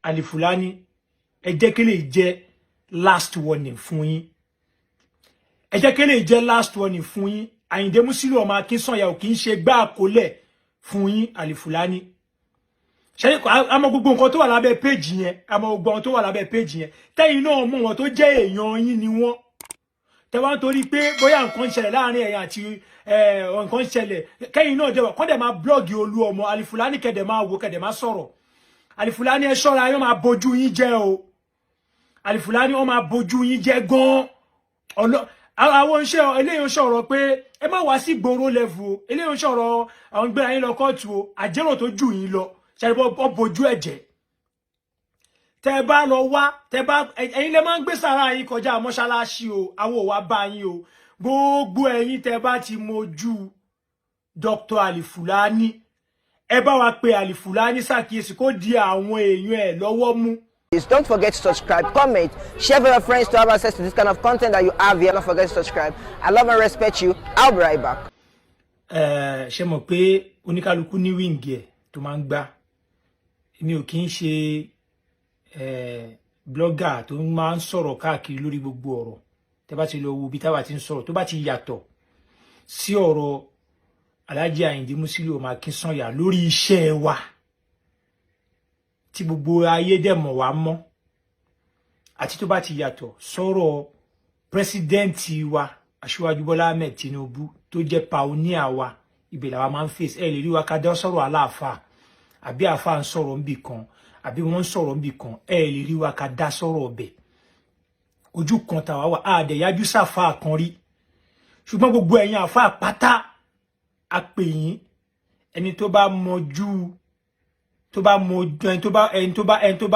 Alifulani ẹ jẹ́ kí lè jẹ́ last warning fún yín. Ẹ jẹ́ kí lè jẹ́ last warning fún yín. Àyìndé Músílù ọmọ Akínsànyà ò kì í ṣe gbá àkólẹ̀ fún yín Alifulani. Ṣé àmọ́ gbogbo nǹkan tó wà lábẹ́ page yẹn, àmọ́ gbogbo nǹkan tó wà lábẹ́ page yẹn. Tẹ́yin náà mọ̀ wọn tó jẹ́ èèyàn yín ni wọ́n. Tẹ́ wá nítorí pé bóyá nǹkan ṣẹlẹ̀ láàrin ẹ̀yin àti nǹkan ṣẹlẹ̀ kẹ́yin náà jẹ́ kọ́ dẹ̀ máa blog Oluomo Alifulani kẹ́dẹ̀ máa wo kẹ́dẹ̀ máa sọ̀rọ̀. Alifulani ẹ ṣọ́ra yóò máa bojú yín jẹ́ o. Alifulani ó máa bojú yín jẹ́ gan. Àwọn iṣẹ́ eléyìí ń sọ̀rọ̀ pé ẹ má wá sí gbòòrò level o. Eléyìí ń sọ̀rọ̀ àwọn gbé ayín lọ kóòtù o. Àjẹ́rò tó jù yín lọ. Ṣé bọ́ bojú ẹ̀jẹ̀. Tẹ́ bá lọ wá, tẹ́ bá ẹ̀yin lè máa ń gbé sára yín kọjá mọ́ṣáláṣí o. Àwọn ò wá bá yín o. Gbogbo ẹ̀yin tẹ́ bá ti mojú Dr. Alifulani. Ẹ bá wa pè Alifulani ṣàkíyèsí kó di àwọn èèyàn ẹ̀ lọ́wọ́ mú. Don't forget to subscribe, comment, share with your friends to have access to this kind of content that you have here. Don't forget to subscribe. I love and respect you. I'll be right back. Ṣé mọ̀ pé oníkálukú ní wíǹgì ẹ̀ tó máa ń gbá. Èmi ò kì í ṣe blogger tó máa ń sọ̀rọ̀ káàkiri lórí gbogbo ọ̀rọ̀. Tẹ́ bá ti lọ wo bí táwa ti ń sọ̀rọ̀ tó bá ti yàtọ̀ sí ọ̀rọ̀ Alhaji Àyìndé Músílù ọmọ Akínsànyà lórí iṣẹ́ wa. Tí gbogbo ayé dẹ̀ mọ̀ wá mọ́ àti tó bá ti yàtọ̀ sọ̀rọ̀ pírẹsidẹ́ǹtì wa Aṣíwájú Bọ́lá Ahmed Tinubu tó jẹ́ pioneer wa ibẹ̀ làwa máa ń face ẹ lè rí wa ká dá sọ̀rọ̀ aláàfáà àbí àfáà ń sọ̀rọ̀ níbì kan àbí wọ́n ń sọ̀rọ̀ níbì kan ẹ lè rí wa ká dá sọ̀rọ̀ ọbẹ̀ ojú kan tàwa wà àdẹ̀ yájú sáfáà kan rí ṣùgbọ́n gbogbo ẹ̀yin àfáà pátá àpè yín ẹni tó bá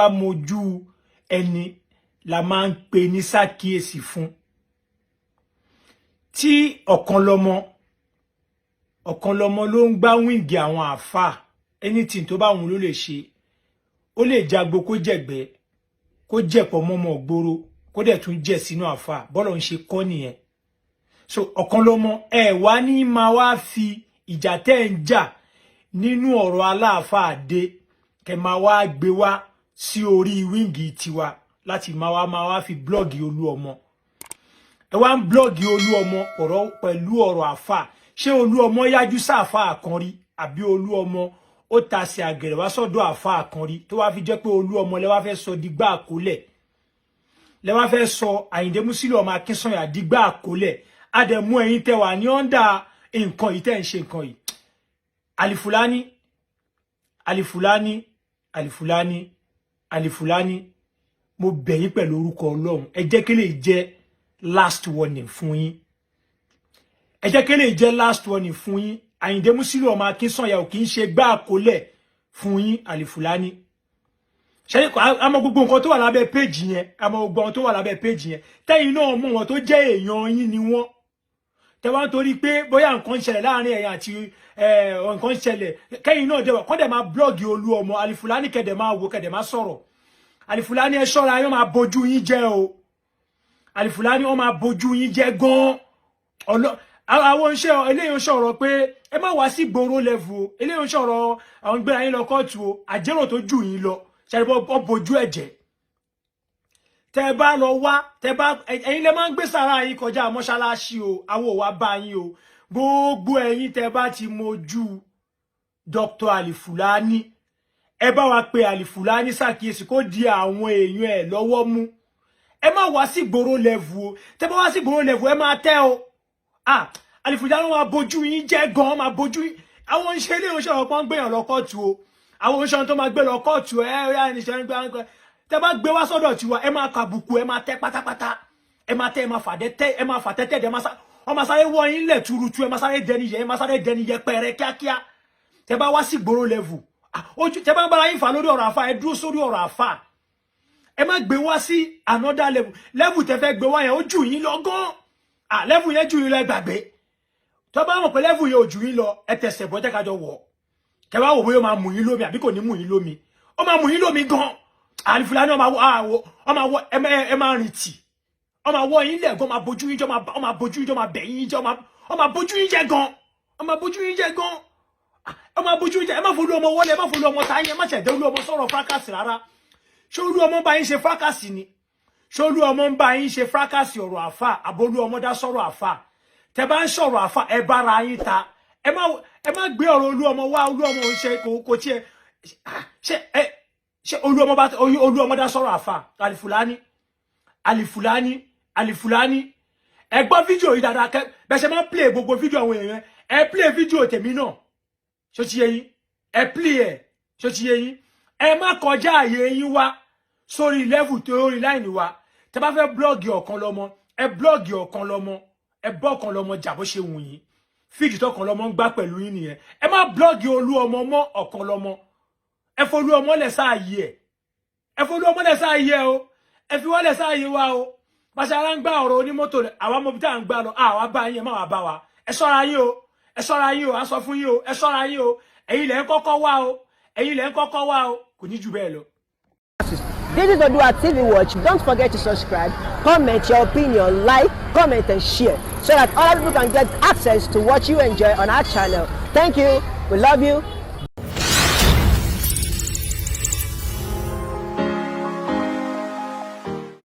mọjú ẹni la máa ń pè ní ṣàkíyèsí fún. Tí ọ̀kan lọ́mọ ló ń gbá wíǹgì àwọn àfáà anything tó bá wùn ló lè ṣe. Ó lè jagbo kó jẹ̀gbẹ́ kó jẹ̀pọ̀ mọ́mọ́ gbòòrò kó dẹ̀ tún jẹ̀ sínú àfáà bọ́lọ̀ ń ṣe kọ́ nìyẹn. So ọ̀kan lọ́mọ ẹ wá ní máa wá fi ìjà tẹ́ ń jà nínú ọ̀rọ̀ aláàfáà dé kẹ máa wá gbé wá sí orí wíǹgì tiwa láti máa wá fi blọ́ọ̀gì Oluomo. Ẹ wá ń blọ́ọ̀gì Oluomo pẹ̀lú ọ̀rọ̀ àfáà. Ṣé Oluomo yájú sáfáà kan rí àbí Oluomo ó tasẹ̀ àgẹ̀rẹ̀ wá sọ́dọ̀ àfáà kan rí tó wá fi jẹ́ pé Oluomo lẹ wá fẹ́ sọ dìgbà àkólẹ̀. Lẹ wá fẹ́ sọ Àyìndé Músílù ọmọ Akínsànyà dìgbà àkólẹ̀. Adẹ̀mú ẹ̀yin tẹ́ wà ní ọ́ndà nǹkan yìí tẹ́ ń ṣe nǹkan yìí. Alifulani mo bẹ̀ yín pẹ̀lú orúkọ Ọlọ́run ẹ jẹ́ kí lè jẹ́ last warning fún yín. Ẹ jẹ́ kí lè jẹ́ last warning fún yín. Àyìndé Músílù ọmọ Akínsànyà ò kì í ṣe gbá àkólẹ̀ fún yín Alifulani. Ṣé àmọ́ gbogbo nǹkan tó wà lábẹ́ page yẹn, àmọ́ gbogbo nǹkan tó wà lábẹ́ page yẹn. Tẹ́yin náà mọ̀ wọn tó jẹ́ èèyàn yín ni wọ́n. Tẹ́ wá nítorí pé bóyá nǹkan ṣẹlẹ̀ láàrin ẹ̀yin àti nǹkan ṣẹlẹ̀ kẹ́yin náà jẹ́ kọ́ dẹ̀ máa blog Oluomo Alifulani kẹ́dẹ̀ máa wo kẹ́dẹ̀ máa sọ̀rọ̀. Alifulani ẹ ṣọ́ra yóò máa bojú yín jẹ́ o. Alifulani ó máa bojú yín jẹ́ gan. Àwọn iṣẹ́ eléyìí ń sọ̀rọ̀ pé ẹ má wá sí gbòòrò level o. Eléyìí ń sọ̀rọ̀ àwọn gbé ayín lọ kóòtù o. Àjẹ́rò tó jù yín lọ. Ṣé bọ́ bojú ẹ̀jẹ̀. Tẹ́ bá lọ wá, ẹ̀yin lè máa ń gbé sára yín kọjá mọ́ṣáláṣí o. Àwọn ò wá bá yín o. Gbogbo ẹ̀yin tẹ́ bá ti mojú Dr. Alifulani. Ẹ bá wa pè Alifulani ṣàkíyèsí kó di àwọn èèyàn ẹ̀ lọ́wọ́ mú. Ẹ má wá sí gbòòrò level o. Tẹ́ bá wá sí gbòòrò level ẹ máa tẹ́ o. Alifulani máa bojú yín jẹ́ gan, máa bojú yín. Àwọn iṣẹ́ ilé ìṣẹ́ ọ̀pọ̀ ń gbéyàn lọ kóòtù o. Àwọn iṣẹ́ tó máa gbé lọ kóòtù ẹ̀yà tẹ́ bá gbé wá sọ́dọ̀ tiwa ẹ máa kàbùkù ẹ máa tẹ́ pátápátá. Ẹ máa tẹ́ ẹ máa fàtẹ́tẹ́ dẹ ọmọ sáré wọ́ yín lẹ̀ tuurutu ẹ máa sáré dẹni yẹ pẹ̀rẹ̀ kíákíá. Tẹ́ bá wá sí gbòòrò level. Ojú tẹ́ bá ń bára yín fà lórí ọ̀rọ̀ àfà ẹ dúró sórí ọ̀rọ̀ àfà. Ẹ má gbé wá sí another level tẹ́ fẹ́ gbé wá yẹn ojú yín lọ gan. Level yẹn jù yín lọ gbàgbé. Tó bá mọ̀ pé level yẹn ojú yín lọ ẹ tẹ̀sẹ̀ bọ́ tẹ́ ká jọ wọ̀. Kẹ́ wá wò bóyá ó máa mú yín lómi àbí kò ní mú yín lómi. Ó máa mú yín lómi gan. Alifulani ó máa wọ ẹ máa rìn tì. Ó máa wọ yín lẹ̀ gan, máa bojú yín jọ máa bojú yín jọ máa bẹ̀ yín jọ ó máa bojú yín jẹ́ gan. Ó máa bojú yín jẹ́ gan. Ó máa bojú yín jẹ́ ẹ má folú ọmọ wọlé ẹ má folú ọmọ táyé ẹ má ṣẹ̀dẹ̀ Oluomo sọ̀rọ̀ fracas rárá. ṣé Oluomo bá yín ṣe fracas ni ṣé Oluomo bá yín ṣe fracas ọ̀rọ̀ àfà àbí Oluomo dá sọ̀rọ̀ àfà tẹ́ bá ń sọ̀rọ̀ àfà ẹ bára yín ta ẹ má gbé ọ̀rọ̀ Oluomo wá Oluomo ń ṣe kò tiẹ̀ ṣé Oluomo dá sọ̀rọ̀ àfà Alifulani ẹ gbọ́ fídíò yìí dáadáa kẹ́ bẹ́ ṣe máa play gbogbo fídíò àwọn èèyàn ẹ play fídíò tèmi náà ṣó ti yé yín ẹ play ẹ ṣó ti yé yín ẹ má kọjá àyè yín wá sórí level tó rí line wa tẹ́ bá fẹ́ blog ọ̀kan lọ́mọ ẹ blog ọ̀kan lọ́mọ ẹ bọ́ ọ̀kan lọ́mọ jà bó ṣe wù yín fídíò tó kan lọ́mọ ń gbá pẹ̀lú yín nìyẹn ẹ má blog Oluomo mọ́ ọ̀kan lọ́mọ ẹ fọ Oluomo lẹ̀ sáàyè ẹ fọ Oluomo lẹ̀ sáàyè o ẹ fi wọ́n lẹ̀ sáàyè wa o pàṣẹ ara ń gbá ọ̀rọ̀ onímọ́tò àwa mọ̀ bí tá à ń gbá lọ àwa bá yín ẹ má wá bá wa ẹ ṣọ́ra yín o ẹ ṣọ́ra yín o a sọ fún yín o ẹ ṣọ́ra yín o ẹ̀yin lẹ ń kọ́kọ́ wá o ẹ̀yin lẹ ń kọ́kọ́ wá o kò ní jù bẹ́ẹ̀ lọ. This is ODUA TV Watch. Don't forget to subscribe, comment your opinion, like, comment and share so that other people can get access to what you enjoy on our channel. Thank you. We love you.